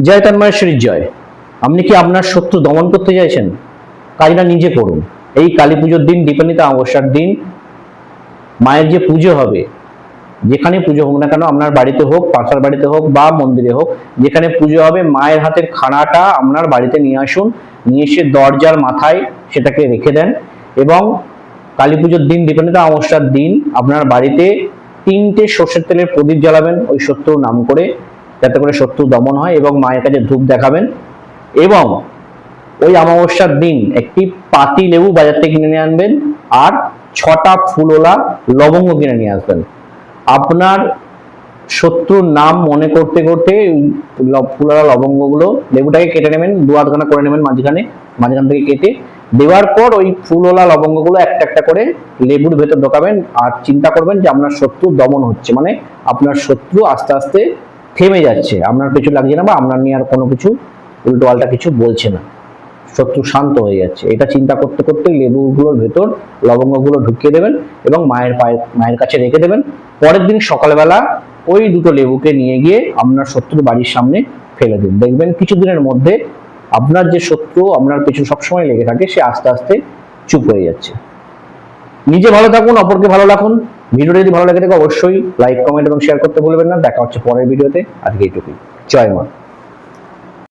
জয় তন্ময়েশ্বরীর জয়। আপনি কি আপনার শত্রু দমন করতে চাইছেন? কাজটা নিজে করুন। এই কালী পুজোর দিন, দীপান্বিতা অমাবস্যার দিন মায়ের যে পুজো হবে, যেখানে পুজো হোক না কেন, আপনার বাড়িতে হোক, পাশার বাড়িতে হোক বা মন্দিরে হোক, যেখানে পুজো হবে মায়ের হাতের খানাটা আপনার বাড়িতে নিয়ে আসুন। নিয়ে এসে দরজার মাথায় সেটাকে রেখে দেন এবং কালী পুজোর দিন, দীপান্বিতা অমাবস্যার দিন আপনার বাড়িতে 3টে সর্ষের তেলের প্রদীপ জ্বালাবেন ওই শত্রুর নাম করে, যাতে করে শত্রু দমন হয়, এবং মায়ের কাছে ধূপ দেখাবেন। এবং ওই অমাবস্যার দিন একটি পাতি লেবু বাজার থেকে কিনে নিয়ে আনবেন আর 6টা ফুলওলা লবঙ্গ কিনে নিয়ে আসবেন। আপনার শত্রুর নাম মনে করতে করতে ফুলওলা লবঙ্গগুলো, লেবুটাকে কেটে নেবেন, 2-8 করে নেবেন, মাঝখান থেকে কেটে দেওয়ার পর ওই ফুলওলা লবঙ্গগুলো একটা একটা করে লেবুর ভেতর ঢোকাবেন আর চিন্তা করবেন যে আপনার শত্রু দমন হচ্ছে, মানে আপনার শত্রু আস্তে আস্তে থেমে যাচ্ছে, আপনার কিছু লাগছে না বা আপনার নিয়ে আর কোনো কিছু উল্টো পাল্টা কিছু বলছে না, শত্রু শান্ত হয়ে যাচ্ছে। এটা চিন্তা করতে করতে লেবুগুলোর ভেতর লবঙ্গগুলো ঢুকিয়ে দেবেন এবং মায়ের কাছে রেখে দেবেন। পরের দিন সকালবেলা ওই দুটো লেবুকে নিয়ে গিয়ে আপনার শত্রুর বাড়ির সামনে ফেলে দিন। দেখবেন কিছুদিনের মধ্যে আপনার যে শত্রু আপনার পিছু সবসময় লেগে থাকে, সে আস্তে আস্তে চুপ হয়ে যাচ্ছে। নিজে ভালো থাকুন, অপরকে ভালো রাখুন। ভিডিওটি যদি ভালো লাগে থাকে অবশ্যই লাইক, কমেন্ট এবং শেয়ার করতে ভুলবেন না। দেখা হচ্ছে পরের ভিডিওতে। আজকে এইটুকুই। জয় মা।